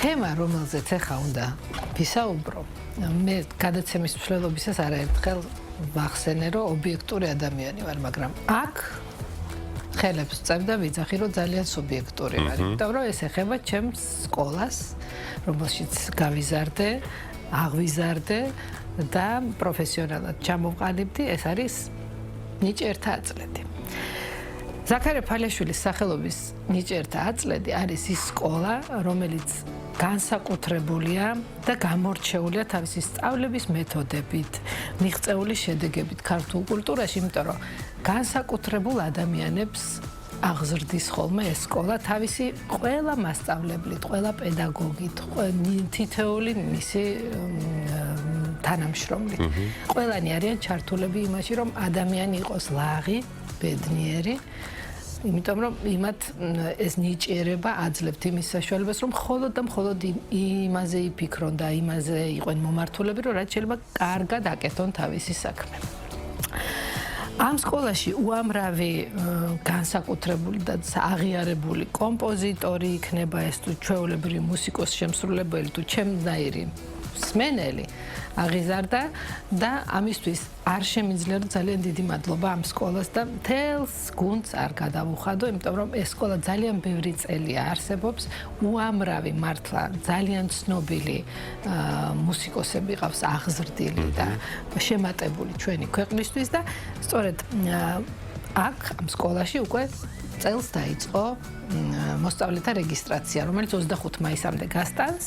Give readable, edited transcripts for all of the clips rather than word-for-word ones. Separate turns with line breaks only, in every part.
თემა, რომელზეც ახლა უნდა ვისაუბრო, მე გადაცემის მსვლელობისას არაერთხელ ვახსენე, რომ ობიექტური ადამიანი ვარ, მაგრამ აქ ხელებს წევდა ვიძახი, რომ ძალიან სუბიექტური ვარ. იმიტომ რომ ეს ეხება ჩემს სკოლას, რომელშიც გავიზარდე, აღვიზარდე და პროფესიონალად ჩამოვყალიბდი, ეს არის ნიჭერთა აწლედი. ზაქარია ფალიაშვილის სახელობის ნიჭერთა აწლედი არის ის სკოლა, რომელიც განსაკუთრებულია და გამორჩეულია თავისი სწავლების მეთოდებით, მიღწეული შედეგებით ქართულ კულტურაში, იმიტომ რომ განსაკუთრებულ ადამიანებს აღზრდის ხოლმე ეს სკოლა თავისი ყველა მასწავლებლით, ყველა პედაგოგით, თითოეული მისი თანამშრომლით. ყველანი არიან ჩართულები იმაში, რომ ადამიანი იყოს ლაღი, ბედნიერი, იმიტომ რომ იმათ ეს ნიჭიერება აძლევთ იმის საშუალებას, რომ მხოლოდ და მხოლოდ იმაზე იფიქრონ და იმაზე იყვენ მომართულები, რომ რაც შეიძლება კარგად აკეთონ თავისი საქმე. ამ სკოლაში უამრავი განსაკუთრებული და აღიარებული კომპოზიტორი იქნება, ეს თუ ჩვეულებრივი მუსიკოს შემსრულებელი, თუ ჩემნაირი მსმენელი აღიზარდა და ამისთვის არ შემიძლია ძალიან დიდი მადლობა ამ სკოლას და მთელს გუნდს არ გადავუხადო, იმიტომ რომ ეს სკოლა ძალიან ბევრი წელია არსებობს, უამრავი მართლა ძალიან ცნობილი მუსიკოსები ყავს აღზრდილი და შემატებული ჩვენი ქვეყნისთვის და სწორედ აქ ამ სკოლაში უკვე წელს დაიწყო მოსწავლეთა რეგისტრაცია, რომელიც 25 მაისამდე გასტანს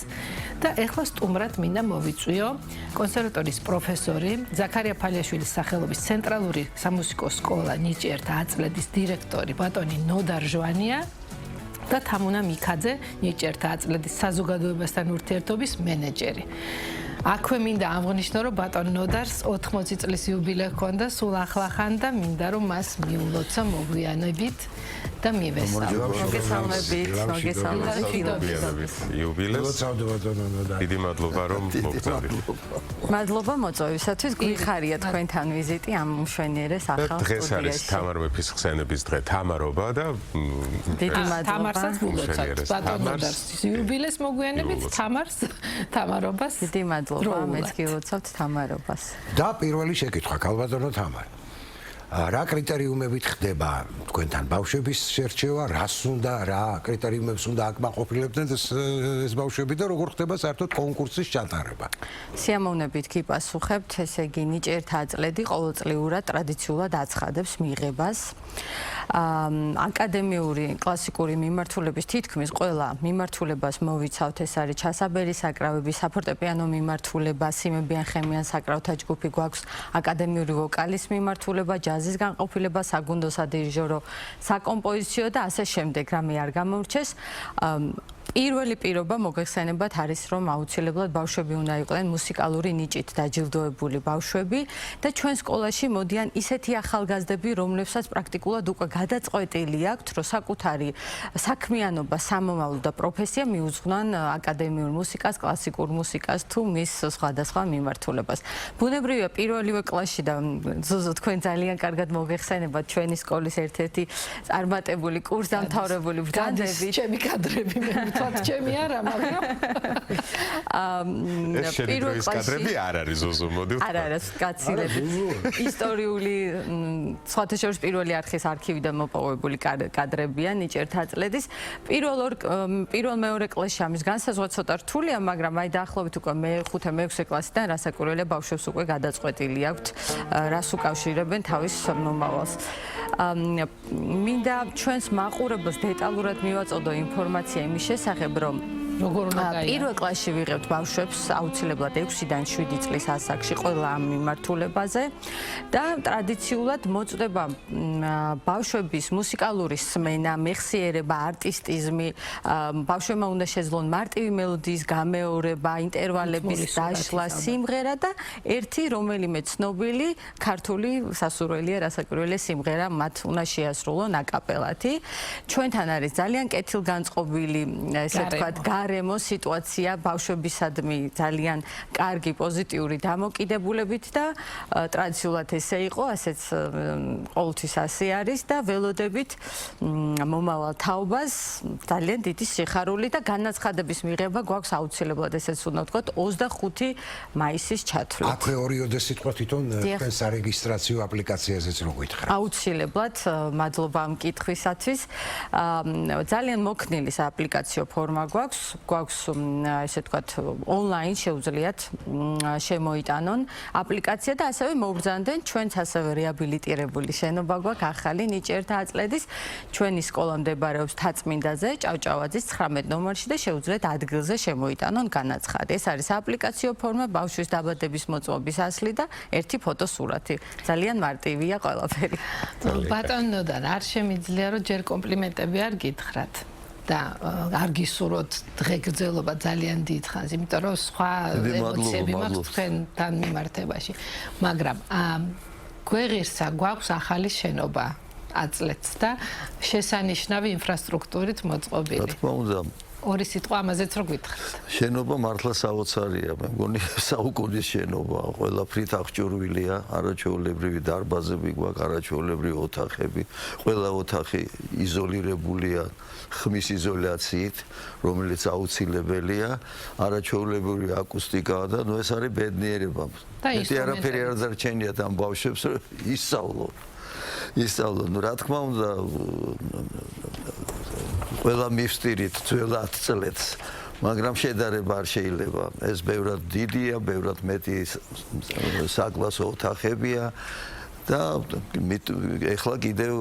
და ეხლა სტუმრად მინდა მოვიწვიო კონსერვატორიის პროფესორი, ზაქარია ფალიაშვილის სახელობის ცენტრალური სამუსიკო სკოლა ნიჭიერთა აწლედის დირექტორი ბატონი ნოდარ ჟვანია და თამუნა მიქაძე, ნიჭიერთა აწლედის საზოგადოებასთან ურთიერთობის მენეჯერი. აქვე მინდა აღნიშნო, რომ ბატონ ნოდარს 80 წლის იუბილე ჰქონდა სულ ახლახან და მინდა რომ მას მიულოცა მოგვიანებით და მივესალმო.
მოგესალმებით. იუბილეს. დიდი მადლობა რომ მოგწევით.
მადლობა მოწვევისათვის, გვიხარია თქვენთან ვიზიტი ამ მშვენიერეს ახალ სტუდიაში.
დღეს არის თამარ მეფის ხსენების დღე, თამარობა და
დიდი მადლობა.
თამარსაც გულოცავთ, ბატონ ნოდარს იუბილეს მოგვიანებით თამარობას.
დიდი მადლობა, მეც გილოცავთ თამარობას.
და პირველი შეკითხვა, ქალბატონო თამარ. რა კრიტერიუმებით ხდება თქვენთან ბავშვების შერჩევა, რას უნდა, რა კრიტერიუმებს უნდა აკმაყოფილებდნენ ეს ბავშვები და როგორ ხდება საერთოდ კონკურსის ჩატარება?
სიამოვნებით გიპასუხებთ, ესე იგი ნიჭიერთა აწლედი ყოველწლიურად ტრადიციულად აცხადებს მიღებას. აკადემიური კლასიკური მიმართულების თითქმის ყველა მიმართულებას მოვიცავთ, ეს არის ჩასაბერი საკრავები, საფორტეპიანო მიმართულება, სიმებიან ხემიან საკრავთა ჯგუფი გვაქვს, აკადემიური ვოკალის მიმართულება, ჯაზის განყოფილება, საგუნდო სადირიჟორო, საკომპოზიციო და ასე შემდეგ, რამე არ გამორჩეს. პირველი პირობა მოგეხსენებათ არის, რომ აუცილებლად ბავშვები უნდა იყვნენ მუსიკალური ნიჭით დაჯილდოებული ბავშვები და ჩვენ სკოლაში მოდიან ისეთი ახალგაზრდები, რომლებსაც პრაქტიკულად უკვე გადაწყვეტილი აქვთ, რომ საკუთარი საქმიანობა, სამომავლო და პროფესია მიუძღვნან აკადემიურ მუსიკას, კლასიკურ მუსიკას თუ მის სხვადასხვა მიმართულებას. ბუნებრივია პირველივე კლასში და ზუზო თქვენ ძალიან კარგად მოგეხსენებათ ჩვენი სკოლის ერთ-ერთი წარმატებული კურსდამთავრებული ბრდადები,
ჩემი კადრები მე ჩემი არა, მაგრამ
პირველ კადრები არ არის ზოზო, მოდი ვთქვა.
არ არის, კაცილებით. ისტორიული სხვათა შორის პირველი არხის არქივიდან მოპოვებული კადრებია ნიჭიერთა აწლედის. პირველ მეორე კლასში ამის განსაზღვრა ცოტა რთულია, მაგრამ აი დაახლოებით უკვე მე-5 მე-6 კლასიდან რასაკვირველია ბავშვებს უკვე გადაწყვეტილი აქვთ, რას უკავშირებენ თავის მომავალს. მინდა ჩვენს მაყურებელს დეტალურად მივაწოდო ინფორმაცია იმის შესახებ, რომ პირველ კლასში ვიღებთ ბავშვებს აუცილებლად 6-დან 7 წლის ასაკში ყველა ამ მიმართულებაზე და ტრადიციულად მოწდება ბავშვების მუსიკალური სმენა, მეხსიერება, არტისტიზმი, ბავშვებმა უნდა შეძლონ მარტივი მელოდიის გამეორება, ინტერვალების დაშლა, სიმღერა და ერთი რომელიმე ცნობილი ქართული სასურველია, რასაკვირველია სიმღერა მათ უნდა შეასრულონ აკაპელათი. ჩვენთან არის ძალიან კეთილგანწყობილი, ესე ვთქვათ, გარემო სიტუაცია ბავშვებისადმი ძალიან კარგი პოზიტიური დამოკიდებულებით და ტრადიციულად ესე იყო, ასეც ყოველთვის ასე არის და ველოდებით მომავალ თაობას ძალიან დიდი სიხარული და განაცხადების მიღება გვაქვს აუცილებლად ესეც უნდა ვთქვათ 25 მაისის ჩათვლით.
აქვე ორიოდე სიტყვა თვითონ თქვენ სარეგისტრაციო აპლიკაციაზეც რო გითხრათ.
აუცილებლად მადლობა ამ კითხვისათვის. ძალიან მოქნილი აპლიკაციო ფორმა გვაქვს ესე ვთქვათ ონლაინ შეუძლიათ შემოიტანონ აპლიკაცია და ასევე მოუბრძანდნენ ჩვენც ასევე რეაბილიტირებული შენობა გვაქვს ახალი ნიჭიერთა აწლედის ჩვენი სკოლა მდებარეობს თაწმინდაზე ჭავჭავაძის 19 ნომერში და შეუძლიათ ადგილზე შემოიტანონ განაცხადი. ეს არის აპლიკაციო ფორმა ბავშვის დაბადების მოწმობის ასლი და ერთი ფოტოსურათი. ძალიან მარტივია ყველაფერი.
ბატონოდან არ შემიძლია რომ ჯერ კომპლიმენტები არ გითხრათ. და არ გისურვოთ დღეგრძელობა ძალიან დიდხანს, იმიტომ რომ სხვა ემოციები მაქვს თქვენთან მიმართებაში. მაგრამ გვეღირსა გვაქვს ახალი შენობა აწლეთს და შესანიშნავი ინფრასტრუქტურით მოწყობილი.
რა თქმა უნდა,
ორი სიტყვა ამაზეც რო გითხრათ.
შენობა მართლა საოცარია, მე მგონი საუკუნის შენობა, ყველაფრით აღჭურვილია, არაჩვეულებრივი დარბაზები გვაქვს, არაჩვეულებრივი ოთახები, ყველა ოთახი იზოლირებულია ხმის იზოლაციით, რომელიც აუცილებელია, არაჩვეულებრივი აკუსტიკაა და ნუ ეს არის ბედნიერება. ეს არაფერი არ დარჩენიათ ამ ბავშვებს ისწავლონ. ნუ რა თქმა უნდა ყველა მივსტირით 12 წლებს, მაგრამ შედარება არ შეიძლება. ეს ბევრად დიდია, ბევრად მეტი საკლასო ოთახებია და ეხლა კიდევ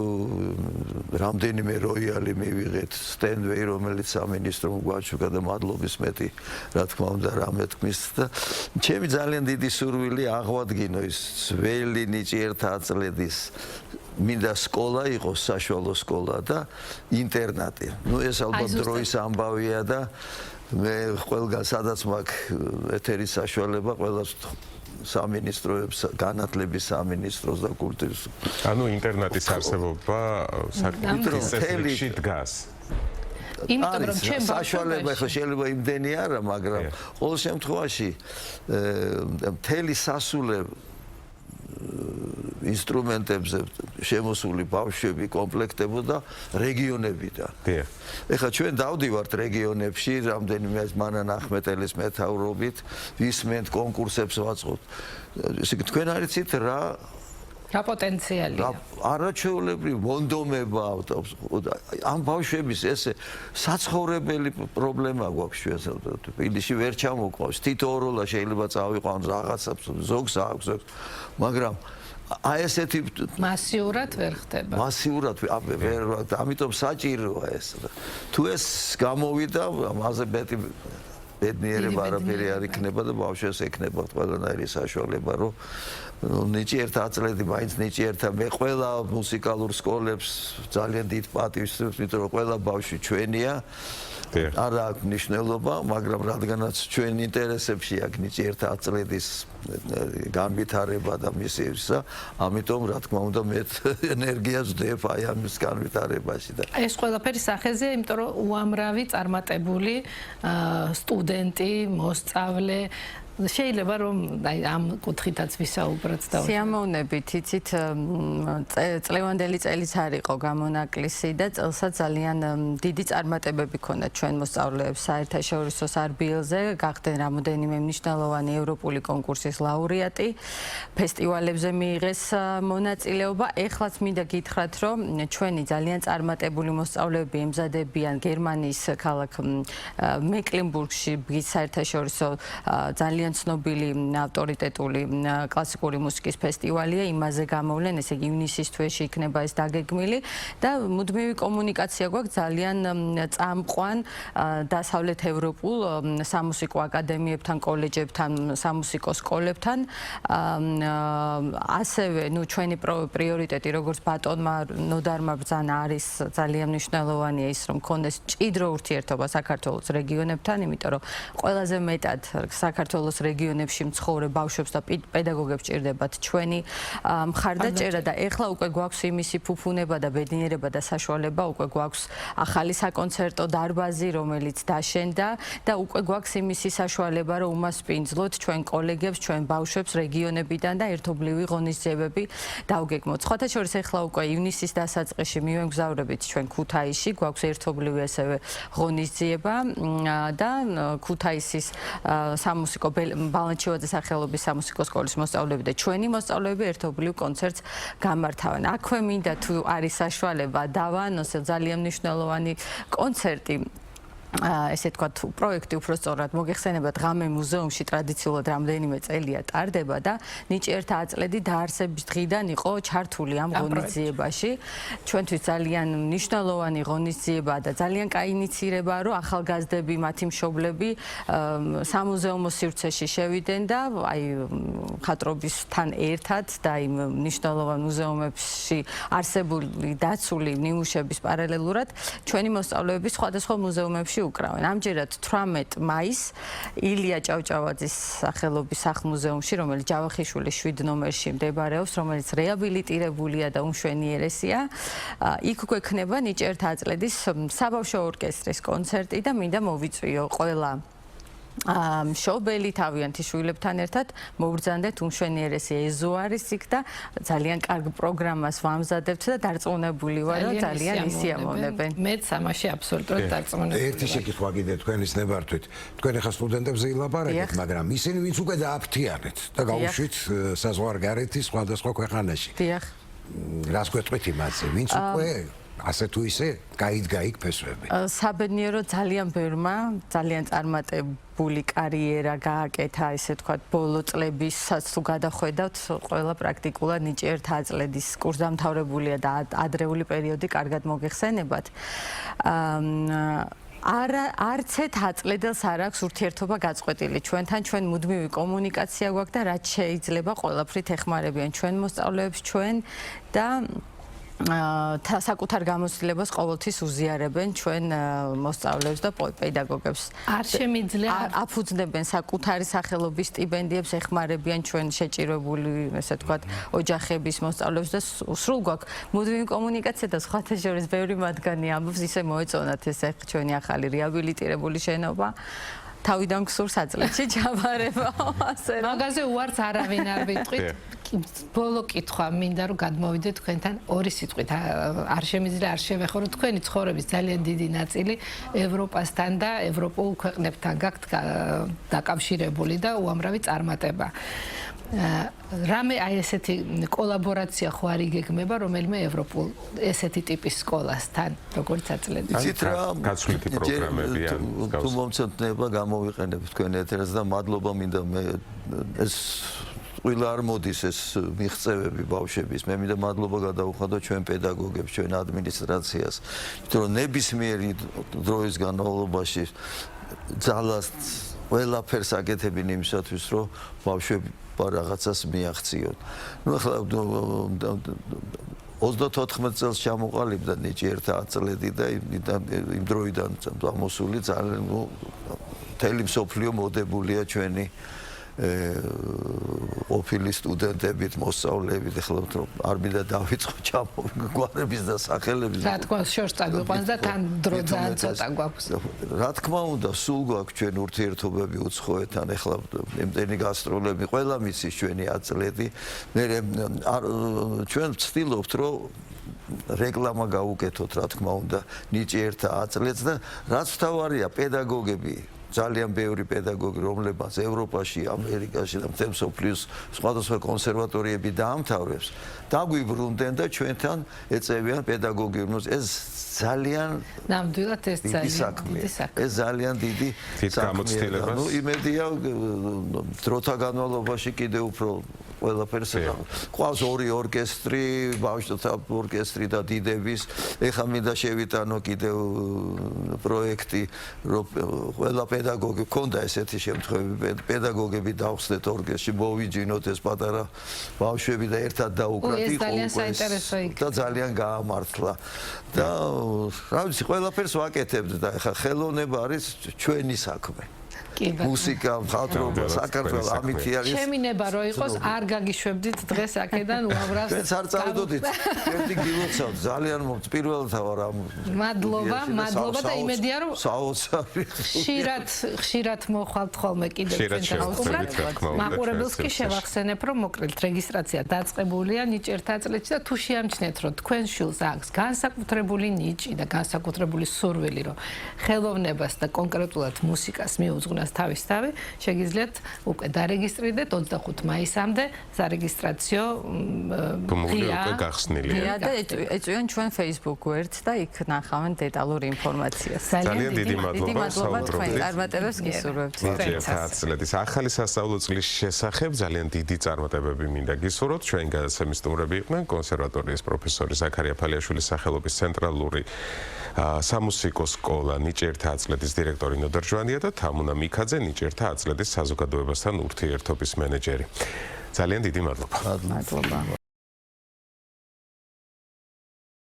რამდენიმე როიალი მივიღეთ სტენდვეი, რომელიც სამინისტრომ გვაჩუქა და მადლობის მეტი, რა თქმა უნდა, რამე თქმის და ჩემი ძალიან დიდი სურვილი აღვადგინო ის ძველი ნიჭიერთა აწლედის მინდა სკოლა იყოს საშუალო სკოლა და ინტერნატი. ნუ ეს ალბათ დროის ამბავია და მე ყველგან სადაც მაქვს ეთერის საშუალება ყველას სამინისტროებს, განათლების სამინისტროს და კულტურის.
ანუ ინტერნეტის არსებობა საკუთრივ წესრიგში დგას.
იმიტომ რომ ჩემ
საშუალება ხო შეიძლება იმდენი არა, მაგრამ ყოველ შემთხვევაში მთელი სასულე ინსტრუმენტებზე შემოსული ბავშვები კომპლექტებოდა რეგიონებიდან. ეხლა ჩვენ დავდივართ რეგიონებში, რამდენიმე მანან ახმეტელის მეთაურობით, ვისმენთ კონკურსებს ვაწყობთ. ესე იგი თქვენ არიცით რა
პოტენციალია.
არაჩვეულებრივი მონდომება ამ ბავშვების ესე საცხოვრებელი პრობლემა გვაქვს ჩვენ. ილიში ვერ ჩამოყვავს. თითო ოროლა შეიძლება წავიყვან რაღაცას, ზოგს აქვს, მაგრამ აი ესეთი
მასიურად ვერ ხდება.
მასიურად ვერ, ამიტომ საჭიროა ეს. თუ ეს გამოვიდა, ამაზე მეტი ბედნიერება არაფერი არ იქნება და ბავშვებს ექნება ყველანაირი საშუალება, რომ ნიჭიერთა აწლედი მაინც ნიჭიერთა მე ყველა მუსიკალურ სკოლებს ძალიან დიდ პატივს ვსწრებ, იმიტომ რომ ყველა ბავშვი ჩვენია. არ აქვს მნიშვნელობა, მაგრამ რადგანაც ჩვენ ინტერესებში აქვს ნიჭიერთა აწლედის განვითარება და მისივსა, ამიტომ რა თქმა უნდა მე ენერგიას ვდებ აი ამის განვითარებაში და
ეს ყველაფერი სახეზეა, იმიტომ რომ უამრავი წარმატებული სტუდენტი, მოსწავლე შეიძლება რომ აი ამ კუთხითაც ვისაუბროთ და
სიამოვნებით იცით წლევანდელი წელიც არ იყო გამონაკლისი და წელსაც ძალიან დიდი წარმატებები ქონდა ჩვენ მოსწავლეებს საერთაშორისო სარბიელზე გახდნენ რამოდენიმე მნიშვნელოვანი ევროპული კონკურსის ლაურეატი ფესტივალებზე მიიღეს მონაწილეობა ეხლაც მინდა გითხრათ რომ ჩვენი ძალიან წარმატებული მოსწავლეები ემზადებიან გერმანიის ქალაქ მეკლენბურგში საერთაშორისო ძალიან ცნობილი ავტორიტეტული კლასიკური მუსიკის ფესტივალია, იმაზე გამოვლენ, ესე იგი ივნისის თვეში იქნება ეს დაგეგმილი და მუდმივი კომუნიკაცია გვაქვს ძალიან წამყვან დასავლეთ ევროპულ სამუსიკო აკადემიებთან, კოლეჯებთან, სამუსიკო სკოლებთან. ასევე, ჩვენი პრიორიტეტი, როგორც ბატონმა ნოდარმა ბრძანა არის ძალიან მნიშვნელოვანია ის, რომ ქონდეს მჭიდრო ურთიერთობა საქართველოს რეგიონებთან, იმიტომ რომ ყველაზე მეტად საქართველოს საქართველოს რეგიონებში მცხოვრებ ბავშვებს და პედაგოგებს ჭირდებათ ჩვენი მხარდაჭერა და ეხლა უკვე გვაქვს იმისი ფუფუნება და ბედნიერება და საშუალება, უკვე გვაქვს ახალი საკონცერტო დარბაზი, რომელიც დაშენდა და უკვე გვაქვს იმისი საშუალება, რომ უმასპინძლოთ ჩვენ კოლეგებს, ჩვენ ბავშვებს რეგიონებიდან და ერთობლივი ღონისძიებები დავგეგმოთ. სხვათა შორის ეხლა უკვე ივნისის დასაწყისში მივემგზავრებით ჩვენ ქუთაისში, გვაქვს ერთობლივი ასევე ღონისძიება და ქუთაისის სამუსიკო ბალანჩივაძის სახელობის სამუსიკო სკოლის მოსწავლეები და ჩვენი მოსწავლეები ერთობლივ კონცერტს გამართავენ. აქვე მინდა თუ არის საშუალება დავაანონსო ძალიან მნიშვნელოვანი კონცერტი. ესე თქვათ პროექტი უფრო სწორად მოგეხსენებათ ღამე მუზეუმში ტრადიციულად რამდენიმე წელია ტარდება და ნიჭიერთა აწლედი დაარსების დღიდან იყო ჩართული ამ ღონისძიებაში. ჩვენთვის ძალიან მნიშვნელოვანი ღონისძიებაა და ძალიან კაი ინიცირებაა, რომ ახალგაზრდები, მათი მშობლები სამუზეუმო სივრცეში შევიდნენ და აი მხატვრობისთან ერთად და იმ მნიშვნელოვან მუზეუმებში არსებული დაცული ნიმუშების პარალელურად ჩვენი მოსწავლეები სხვადასხვა მუზეუმებში უკრავენ. ამჯერად 18 მაისს ილია ჭავჭავაძის სახელობის სახლ-მუზეუმში, რომელიც ჯავახიშვილის 7 ნომერში მდებარეობს, რომელიც რეაბილიტირებულია და უმშვენიერესია, იქ გვექნება ნიჭიერთა აწლედის საბავშვო ორკესტრის კონცერტი და მინდა მოვიწვიო ყველა მშობელი თავიანთი შვილებთან ერთად მოვბრძანდეთ უმშვენიერესი ეზოარის იქ და ძალიან კარგ პროგრამას ვამზადებთ და დარწმუნებული ვარ, რომ ძალიან ისიამოვნებენ.
მეც ამაში აბსოლუტურად დარწმუნებული.
ერთი შეკითხვა კიდე თქვენის ნებართვით. თქვენ ახლა სტუდენტებზე ილაპარაკეთ, მაგრამ ისინი ვინც უკვე დააფრთიანეთ და გაუშვით საზღვარგარეთი სხვადასხვა ქვეყანაში.
დიახ.
რას გვეტყვით იმაზე, ვინც უკვე ასე თუ ისე გაიდგაიქ ფესვები.
საბედნიერო ძალიან ბევრმა ძალიან წარმატებული კარიერა გააკეთა, ესე თქვათ, ბოლო წლებისაც თუ გადახვედავთ, ყველა პრაქტიკულად ნიჭიერთა აწლედის კურსდამთავრებულია და ადრეული პერიოდი კარგად მოგეხსენებათ. არცეთ აწლედელს არ აქვს ურთიერთობა გაწყვეტილი ჩვენთან, ჩვენ მუდმივი კომუნიკაცია გვაქვს და რაც შეიძლება ყველაფრით ეხმარებიან ჩვენ მოსწავლეებს, ჩვენ და საკუთარ გამოცდილებას ყოველთვის უზიარებენ ჩვენ მოსწავლეებს და პედაგოგებს.
არ შემიძლია
აფუძნებენ საკუთარი სახელობის სტიპენდიებს, ეხმარებიან ჩვენ შეჭირებული, ესე თქვათ, ოჯახების მოსწავლეებს და სრულ გვაქვს მუდმივი კომუნიკაცია და სხვათა შორის ბევრი მათგანი ამბობს, ისე მოეწონათ ეს ჩვენი ახალი რეაბილიტირებული შენობა. თავიდან გსურს აწლედში ჯაბარება ასე.
მაგაზე უარს არავინ არ ვიტყვით. ბოლო კითხვა მინდა რომ გადმოვიდეთ თქვენთან ორი სიტყვით. არ შემიძლია არ შევეხო, რომ თქვენი ცხოვრების ძალიან დიდი ნაწილი ევროპასთან და ევროპულ ქვეყნებთან გაქვთ დაკავშირებული და უამრავი წარმატება. რამე აი ესეთი კოლაბორაცია ხო არ იგეგმება რომელიმე ევროპულ ესეთი ტიპის სკოლასთან, როგორც აწლედი.
იცით რა,
გაცვლითი პროგრამებია.
თუ მომცემდება გამოვიყენებ თქვენ ეთერს და მადლობა მინდა მე ეს ყველა არ მოდის ეს მიღწევები ბავშვების. მე მინდა მადლობა გადავუხადო ჩვენ პედაგოგებს, ჩვენ ადმინისტრაციას, იმიტომ რომ ნებისმიერი დროის განმავლობაში ძალას ყველაფერს აკეთებენ იმისათვის, რომ ბავშვები რაღაცას მიაღწიოთ. ნუ ახლა 34 წელს ჩამოყალიბდა ნიჭიერთა აწლედი და იმ დროიდან ამოსული ძალიან მთელი მსოფლიო მოდებულია ჩვენი ყოფილი სტუდენტებით, მოსწავლეებით, ახლა არ მინდა დავიწყო ჩამოგვარების და სახელების.
რა თქმა უნდა, შორს წაგვიყვანს და თან დრო ძალიან ცოტა გვაქვს.
რა თქმა უნდა, სულ გვაქვს ჩვენ ურთიერთობები უცხოეთთან, ახლა იმდენი გასტროლები, ყველა მიცის ჩვენი აწლედი. მე ჩვენ ვცდილობთ, რომ რეკლამა გავუკეთოთ, რა თქმა უნდა, ნიჭიერთა აწლედს და რაც თავარია პედაგოგები ძალიან ბევრი პედაგოგი, რომლებიც ევროპაში, ამერიკაში და მთელ მსოფლიოს სხვადასხვა კონსერვატორიები დაამთავრებს, დაგვიბრუნდნენ და ჩვენთან ეწევიან პედაგოგიურ ეს ძალიან
ნამდვილად ეს ძალიან
დიდი საქმეა. ეს ძალიან დიდი
გამოცდილება.
ნუ იმედია დროთა განმავლობაში კიდევ უფრო ყველაფერს ყავს ორი ორკესტრი, ბავშვთა ორკესტრი და დიდების. ეხლა მინდა შევიტანო კიდევ პროექტი, რომ ყველა პედაგოგი ქონდა ესეთი შემთხვევები, პედაგოგები დავხსნეთ ორკესტრში, მოვიჯინოთ ეს პატარა ბავშვები და ერთად დაუკრათ და ძალიან გაამართლა. და რა ვიცი, ყველაფერს ვაკეთებთ და ეხლა ხელოვნება არის ჩვენი საქმე.
კი ბატონო.
მუსიკა, მხატვრობა, საქართველოს ამითი არის.
ჩემი ნება რო იყოს, არ გაგიშვებდით დღეს აქედან უამრავს.
ეს არ წავიდოდით. ერთი გილოცავთ, ძალიან მომწ პირველთა ვარ ამ.
მადლობა და იმედია რომ
საოცარი.
ხშირად მოხვალთ ხოლმე კიდევ მაყურებელს კი შევახსენებ რომ მოკლედ რეგისტრაცია დაწყებულია ნიჭერთა წლებში და თუ შეამჩნიეთ რომ თქვენ შვილს აქვს განსაკუთრებული ნიჭი და განსაკუთრებული სურვილი რომ ხელოვნებას და კონკრეტულად მუსიკას მიუძღვნას თავისთავი შეგიძლიათ უკვე დარეგისტრირდეთ 25 მაისამდე სარეგისტრაციო
ღია გახსნილია
და ეწვიონ ჩვენ Facebook გვერდს და იქ ნახავენ დეტალური ინფორმაციას.
ძალიან დიდი მადლობა
საუბრობთ. წარმატებებს გისურვებთ.
ნიჭერთა წლების ახალი სასწავლო წლის შესახებ ძალიან დიდი წარმატებები მინდა გისურვოთ. ჩვენ გადაცემის სტუმრები იყვნენ კონსერვატორიის პროფესორი ზაქარია ფალიაშვილის სახელობის ცენტრალური სამუსიკო სკოლა ნიჭერთა წლების დირექტორი ნოდარ ჟვანია და თამუნა მიქაძე ნიჭერთა წლების საზოგადოებასთან ურთიერთობის მენეჯერი. ძალიან დიდი მადლობა.
მადლობა.